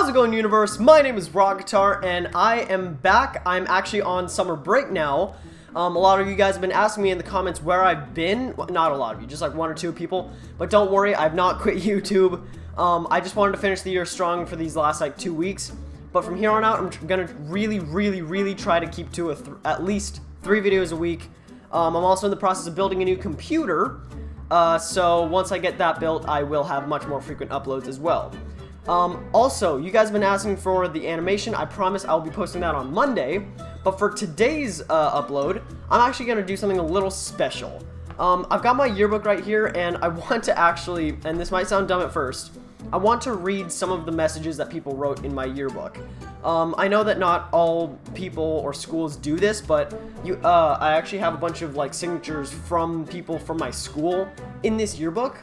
How's it going, universe? My name is Rocketar, and I am back. I'm actually on summer break now. A lot of you guys have been asking me in the comments where I've been. Well, not a lot of you, just like one or two people. But don't worry, I've not quit YouTube. I just wanted to finish the year strong for these last like 2 weeks. But from here on out, I'm gonna really try to keep to at least 3 videos a week. I'm also in the process of building a new computer. So once I get that built, I will have much more frequent uploads as well. Also, you guys have been asking for the animation. I promise I'll be posting that on Monday. But for today's upload, I'm actually going to do something a little special. I've got my yearbook right here, and I want to actually, and this might sound dumb at first, I want to read some of the messages that people wrote in my yearbook. I know that not all people or schools do this, but I actually have a bunch of like signatures from people from my school in this yearbook.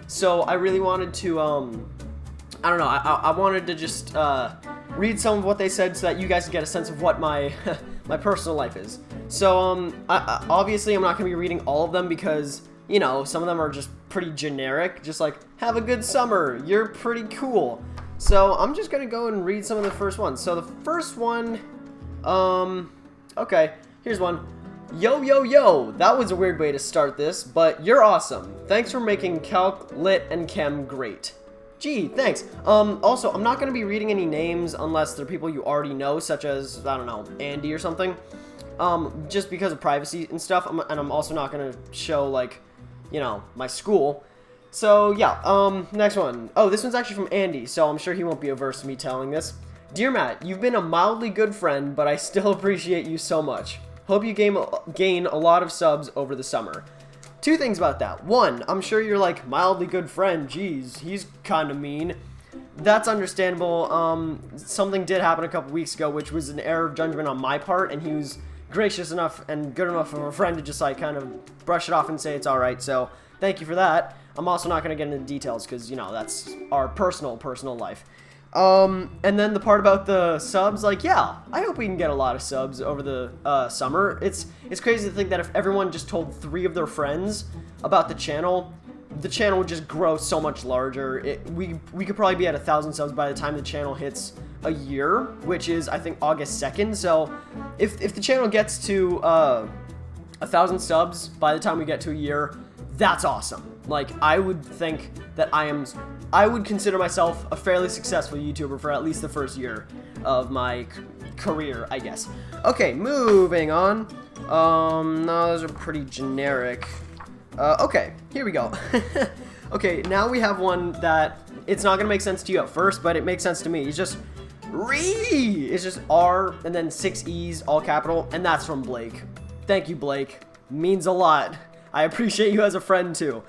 So I really wanted to, I don't know, I wanted to just read some of what they said so that you guys can get a sense of what my my personal life is. So obviously I'm not going to be reading all of them because, you know, some of them are just pretty generic, just like, have a good summer, you're pretty cool. So I'm just going to go and read some of the first ones. So the first one, okay, here's one. Yo, that was a weird way to start this, but you're awesome. Thanks for making Calc, Lit, and Chem great. Gee, thanks. Also, I'm not going to be reading any names unless they're people you already know, such as, I don't know, Andy or something. Just because of privacy and stuff, and I'm also not going to show, like, you know, my school. So, yeah, next one. Oh, this one's actually from Andy, so I'm sure he won't be averse to me telling this. Dear Matt, you've been a mildly good friend, but I still appreciate you so much. Hope you gain a lot of subs over the summer. 2 things about that. 1, I'm sure you're like, mildly good friend, geez, he's kind of mean. That's understandable. Something did happen a couple weeks ago, which was an error of judgment on my part, and he was gracious enough and good enough of a friend to just like kind of brush it off and say it's alright, so thank you for that. I'm also not going to get into details because, you know, that's our personal life. And then the part about the subs, like, yeah, I hope we can get a lot of subs over the summer. It's crazy to think that if everyone just told 3 of their friends about the channel would just grow so much larger. We could probably be at 1,000 subs by the time the channel hits a year, which is, I think, August 2nd. So if the channel gets to 1,000 subs by the time we get to a year, that's awesome. Like, I would think that I would consider myself a fairly successful YouTuber for at least the first year of my career, I guess. Okay, moving on. No, those are pretty generic. Okay, here we go. Okay, now we have one that it's not gonna make sense to you at first, but it makes sense to me. It's just It's just R and then 6 E's, all capital, and that's from Blake. Thank you, Blake. Means a lot. I appreciate you as a friend too.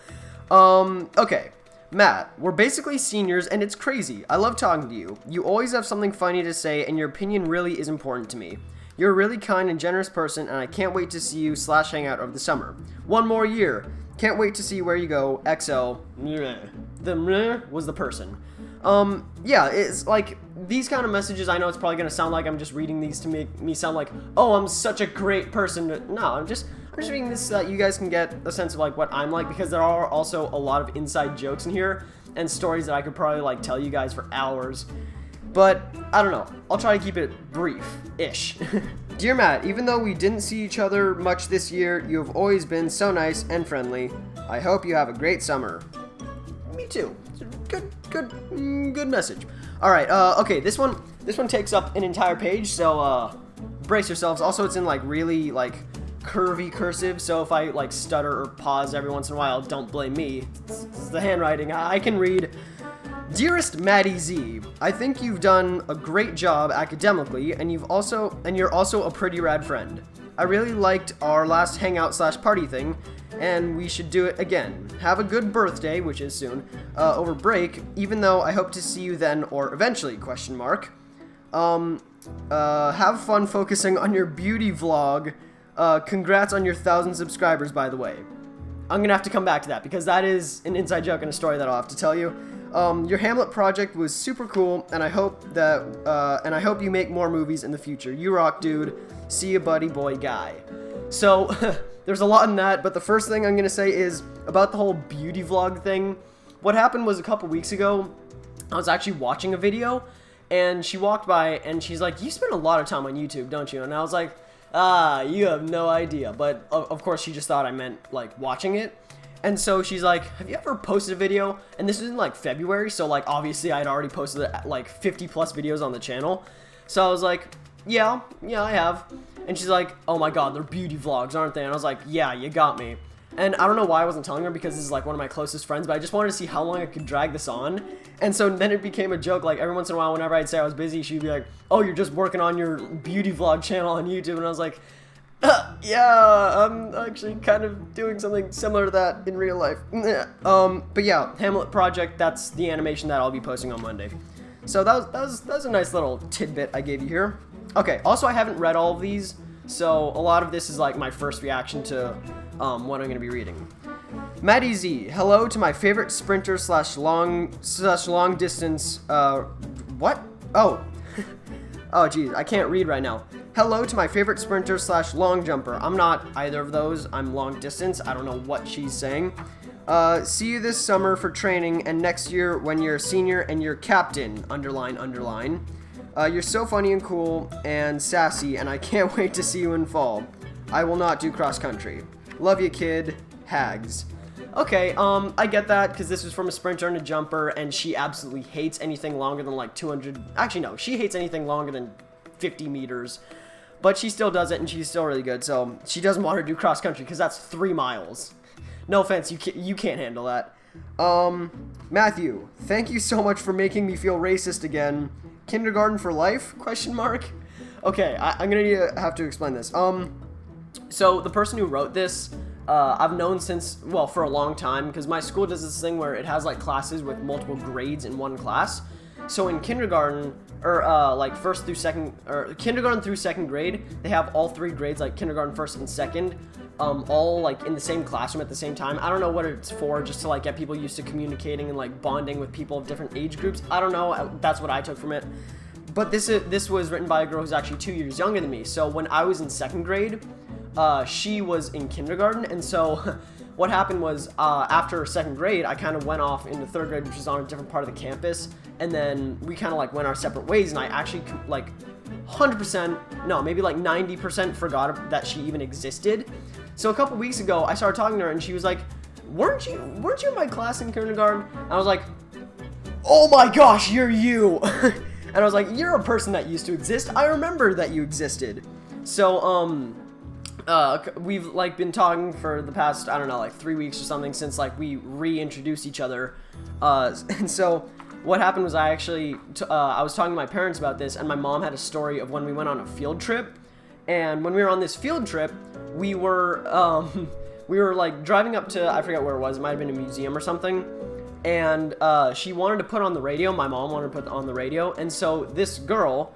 Okay. Matt, we're basically seniors and it's crazy. I love talking to you. You always have something funny to say and your opinion really is important to me. You're a really kind and generous person and I can't wait to see you / hang out over the summer. 1 more year. Can't wait to see where you go. XO. The was the person. Yeah, it's like these kind of messages, I know it's probably going to sound like I'm just reading these to make me sound like, oh, I'm such a great person. No, I'm just reading this so that you guys can get a sense of like what I'm like, because there are also a lot of inside jokes in here and stories that I could probably like tell you guys for hours. But I don't know. I'll try to keep it brief-ish. Dear Matt, even though we didn't see each other much this year, you have always been so nice and friendly. I hope you have a great summer. Me too. Good message. All right. Okay. This one takes up an entire page, so brace yourselves. Also, it's in like really like curvy cursive, so if I like stutter or pause every once in a while, don't blame me. It's the handwriting. I can read. Dearest Maddie Z, I think you've done a great job academically, and you're also a pretty rad friend. I really liked our last hangout / party thing, and we should do it again. Have a good birthday, which is soon, over break, even though I hope to see you then or eventually, ? Have fun focusing on your beauty vlog. Congrats on your 1,000 subscribers, by the way. I'm gonna have to come back to that because that is an inside joke and a story that I'll have to tell you. Your Hamlet project was super cool, and I hope you make more movies in the future. You rock, dude. See ya, buddy boy guy. So, there's a lot in that, but the first thing I'm gonna say is about the whole beauty vlog thing. What happened was a couple weeks ago, I was actually watching a video, And she walked by and she's like, you spend a lot of time on YouTube, don't you? And I was like, you have no idea. But of course she just thought I meant like watching it. And so she's like, have you ever posted a video? And this was in like February, so like obviously I'd already posted like 50 plus videos on the channel. So I was like, yeah, I have. And she's like, oh my god, they're beauty vlogs, aren't they? And I was like, yeah, you got me. And I don't know why I wasn't telling her, because this is like one of my closest friends, but I just wanted to see how long I could drag this on. And so then it became a joke. Like every once in a while, whenever I'd say I was busy, she'd be like, oh, you're just working on your beauty vlog channel on YouTube. And I was like, yeah, I'm actually kind of doing something similar to that in real life. But yeah, Hamlet Project, that's the animation that I'll be posting on Monday. So that was a nice little tidbit I gave you here. Okay, also I haven't read all of these, so a lot of this is like my first reaction to what I'm going to be reading. Maddie Z, hello to my favorite sprinter slash long distance, what? Oh, oh geez, I can't read right now. Hello to my favorite sprinter slash long jumper. I'm not either of those, I'm long distance, I don't know what she's saying. See you this summer for training, and next year when you're a senior and you're captain, underline, underline. You're so funny and cool and sassy, and I can't wait to see you in fall. I will not do cross country. Love you, kid. Hags. Okay, I get that, because this was from a sprinter and a jumper, and she absolutely hates anything longer than like 200, actually no, she hates anything longer than 50 meters, but she still does it, and she's still really good, so she doesn't want to do cross country, because that's 3 miles. No offense, you can't handle that. Matthew, thank you so much for making me feel racist again. Kindergarten for life? Question mark. Okay, I'm gonna have to explain this. So the person who wrote this, I've known since, well, for a long time, because my school does this thing where it has like classes with multiple grades in one class. So in kindergarten, or like first through second, or kindergarten through second grade, they have all 3 grades, like kindergarten, first, and second, all like in the same classroom at the same time. I don't know what it's for, just to like get people used to communicating and like bonding with people of different age groups. I don't know, that's what I took from it. But this was written by a girl who's actually 2 years younger than me. So when I was in second grade, she was in kindergarten, and so what happened was, after second grade, I kind of went off into third grade, which is on a different part of the campus, and then we kind of like went our separate ways, and I actually like 100%, no, maybe like 90% forgot that she even existed. So a couple weeks ago, I started talking to her, and she was like, weren't you in my class in kindergarten? And I was like, oh my gosh, you're you. And I was like, you're a person that used to exist. I remember that you existed. So, we've like been talking for the past, I don't know, like 3 weeks or something, since like we reintroduced each other. And so what happened was I actually, I was talking to my parents about this, and my mom had a story of when we went on a field trip. And when we were on this field trip, we were like driving up to, I forget where it was, it might have been a museum or something. And she wanted to put on the radio, my mom wanted to put on the radio, and so this girl,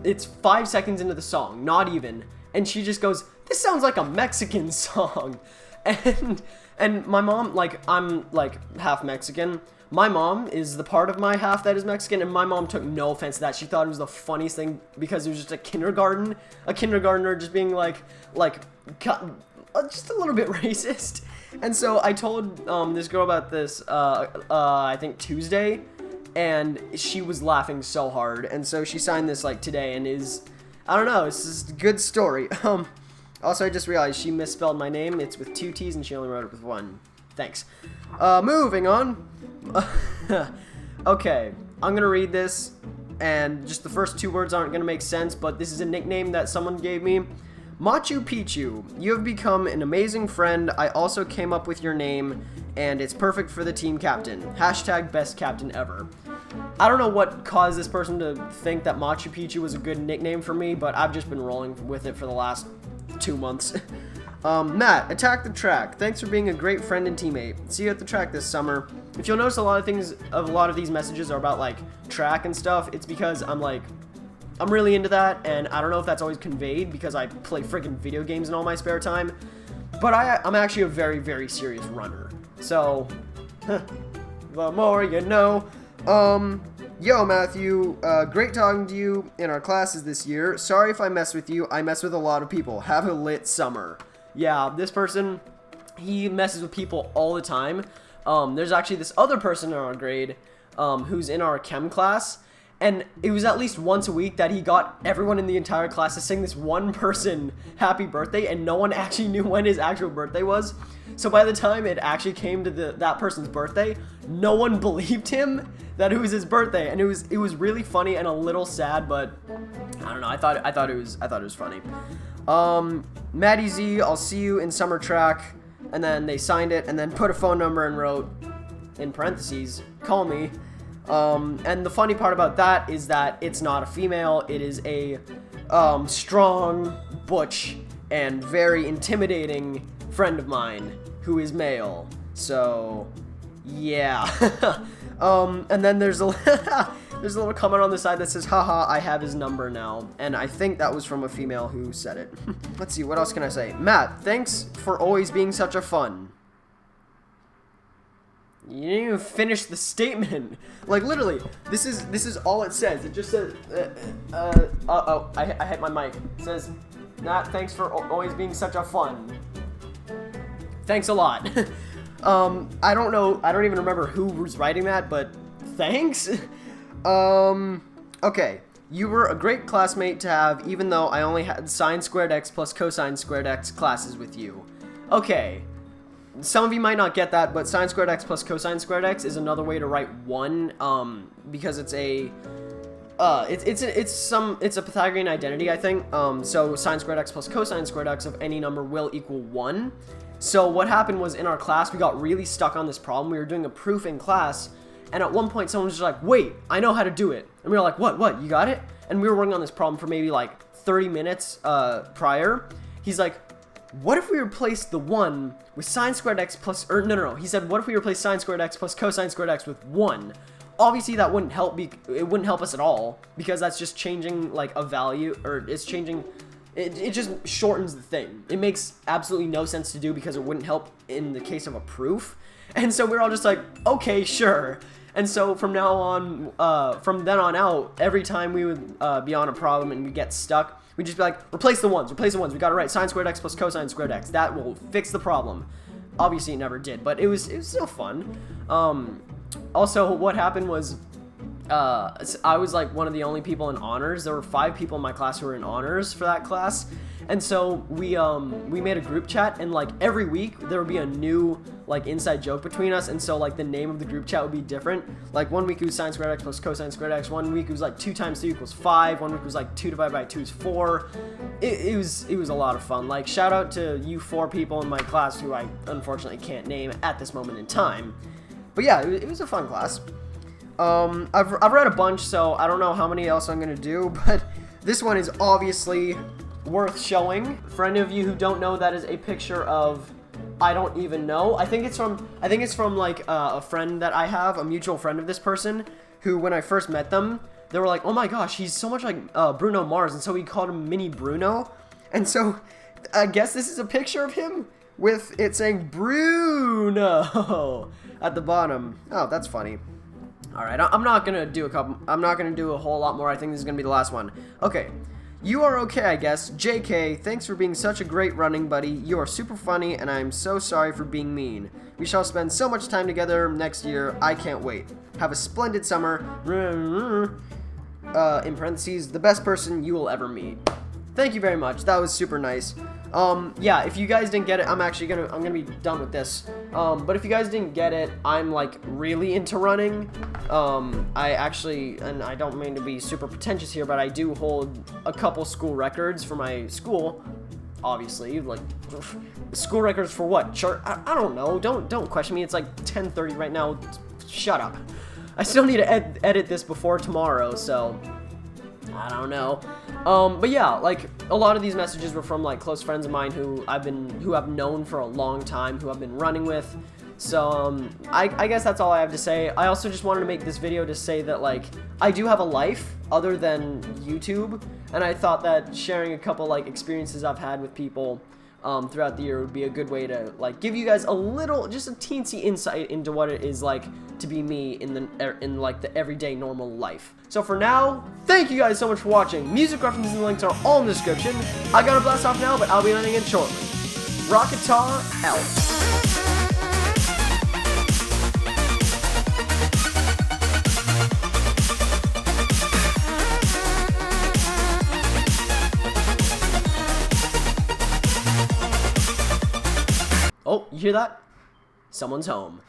it's 5 seconds into the song, not even, and she just goes, this sounds like a Mexican song. And my mom, like, I'm like half Mexican. My mom is the part of my half that is Mexican, and my mom took no offense to that. She thought it was the funniest thing, because it was just a kindergartner just being like just a little bit racist. And so I told this girl about this, I think Tuesday, and she was laughing so hard. And so she signed this like today, and I don't know, it's just a good story. Also, I just realized she misspelled my name. It's with 2 T's, and she only wrote it with 1. Thanks. Moving on. Okay, I'm gonna read this, and just the first 2 words aren't gonna make sense, but this is a nickname that someone gave me. Machu Picchu, you have become an amazing friend. I also came up with your name, and it's perfect for the team captain. Hashtag best captain ever. I don't know what caused this person to think that Machu Picchu was a good nickname for me, but I've just been rolling with it for the last 2 months. Matt, attack the track. Thanks for being a great friend and teammate. See you at the track this summer. If you'll notice, a lot of these messages are about like track and stuff. It's because I'm really into that, and I don't know if that's always conveyed because I play freaking video games in all my spare time, but I'm actually a very, very serious runner. So, the more you know. Yo, Matthew, great talking to you in our classes this year. Sorry if I mess with you. I mess with a lot of people. Have a lit summer. Yeah, this person, he messes with people all the time. There's actually this other person in our grade, who's in our chem class, And it was at least once a week that he got everyone in the entire class to sing this one person happy birthday, and no one actually knew when his actual birthday was. So by the time it actually came to that person's birthday, no one believed him that it was his birthday, and it was really funny and a little sad, but I don't know. I thought it was funny. Maddie Z, I'll see you in summer track, and then they signed it and then put a phone number and wrote in parentheses, call me. And the funny part about that is that it's not a female. It is a strong, butch, and very intimidating friend of mine who is male. So yeah. And then there's a little comment on the side that says, haha, I have his number now. And I think that was from a female who said it. Let's see, what else can I say? Matt, thanks for always being such a fun. You didn't even finish the statement. Like, literally, this is all it says. It just says, I hit my mic. It says, Matt, thanks for always being such a fun. Thanks a lot. I don't know, I don't even remember who was writing that, but thanks? Okay. You were a great classmate to have, even though I only had sine squared x plus cosine squared x classes with you. Okay. Some of you might not get that, but sine squared x plus cosine squared x is another way to write 1, because it's a Pythagorean identity, I think. So sine squared x plus cosine squared x of any number will equal 1. So what happened was, in our class, we got really stuck on this problem. We were doing a proof in class, and at one point someone was just like, wait, I know how to do it. And we were like, what, you got it? And we were working on this problem for maybe like 30 minutes prior. He's like, what if we replaced the 1 with sine squared x plus, or no. He said, what if we replace sine squared x plus cosine squared x with 1? Obviously that wouldn't help, it wouldn't help us at all, because that's just changing like a value, or it's changing, it just shortens the thing. It makes absolutely no sense to do, because it wouldn't help in the case of a proof. And so we're all just like, okay, sure. And so from now on, from then on out, every time we would be on a problem and we get stuck, we'd just be like, replace the ones. We got it right. Sine squared x plus cosine squared x. That will fix the problem. Obviously, it never did, but it was still fun. Also, what happened was, I was like one of the only people in honors. There were 5 people in my class who were in honors for that class. And so we made a group chat, and like every week there would be a new like inside joke between us, and so like the name of the group chat would be different. Like one week it was sine squared x plus cosine squared x. One week it was like 2 times 3 equals 5. One week it was like 2 divided by 2 is 4. It was a lot of fun. Like, shout out to you 4 people in my class who I unfortunately can't name at this moment in time. But yeah, it was a fun class. I've read a bunch, so I don't know how many else I'm gonna do, but this one is obviously worth showing. For any of you who don't know, that is a picture of, I don't even know. I think it's from like a friend that I have, a mutual friend of this person, who when I first met them, they were like, oh my gosh, he's so much like Bruno Mars, and so we called him Mini Bruno. And so I guess this is a picture of him with it saying Bruno at the bottom. Oh, that's funny. All right, I'm not gonna do a whole lot more. I think this is gonna be the last one. Okay. You are okay, I guess. JK, thanks for being such a great running buddy. You are super funny, and I am so sorry for being mean. We shall spend so much time together next year. I can't wait. Have a splendid summer. In parentheses, the best person you will ever meet. Thank you very much. That was super nice. Yeah, if you guys didn't get it, I'm gonna be done with this. But if you guys didn't get it, I'm like really into running. I actually, and I don't mean to be super pretentious here, but I do hold a couple school records for my school. Obviously, like, school records for what? Sure, I don't know. Don't question me. It's like 10:30 right now. Shut up. I still need to edit this before tomorrow, so I don't know. But yeah, like, a lot of these messages were from like close friends of mine who I've known for a long time, who I've been running with. So I guess that's all I have to say. I also just wanted to make this video to say that, like, I do have a life other than YouTube, and I thought that sharing a couple like experiences I've had with people throughout the year would be a good way to like give you guys a little, just a teensy insight into what it is like to be me in like the everyday normal life. So for now, thank you guys so much for watching. Music references and links are all in the description. I gotta blast off now, but I'll be landing it shortly. Rocketar out. Oh, you hear that? Someone's home.